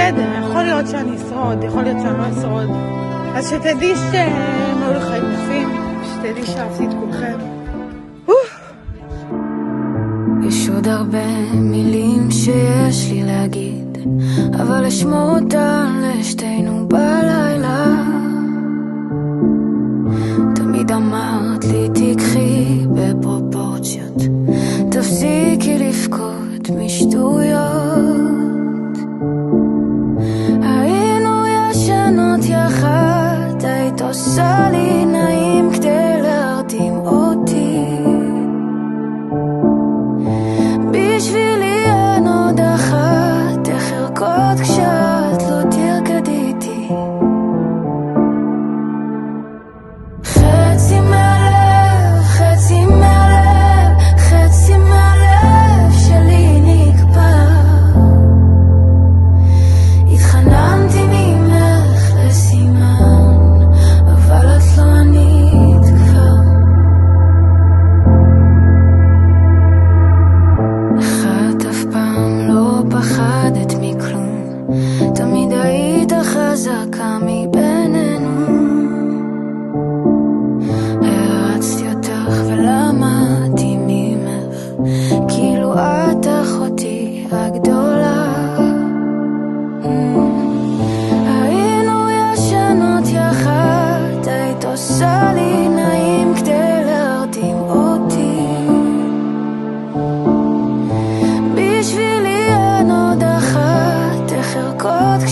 בסדר, יכול להיות שאני אשרוד, יכול להיות שאני לא אשרוד. אז שתדעי שהם היו לחיים יפים, שתדעי שאהבתי את כולכם. יש עוד הרבה מילים שיש לי להגיד, אבל אשמור אותן לשתינו בלילה. תמיד אמרת לי תקחי בפרופורציות, תפסיקי לבכות משטויות. היינו ישנות יחד, היית עושה לי נעים כדי להרדים אותי. בשבילי אין עוד אחת, איך ארקוד כשאת לא תרקדי איתי. חצי מהלב, חצי מהלב, חצי מהלב שלי נקבר. התחננתי ממך לסימן, אבל את לא ענית כבר. אחת אף פעם לא פחדת מכלום, תמיד היית חזקה מבינינו. הרצתי אותך ולמדתי ממך, כאילו את אחותי הגדולה. היינו ישנות יחד, היית עושה לי נעים כדי להרדים אותי. בשבילי אין עוד אחת, איך ארקוד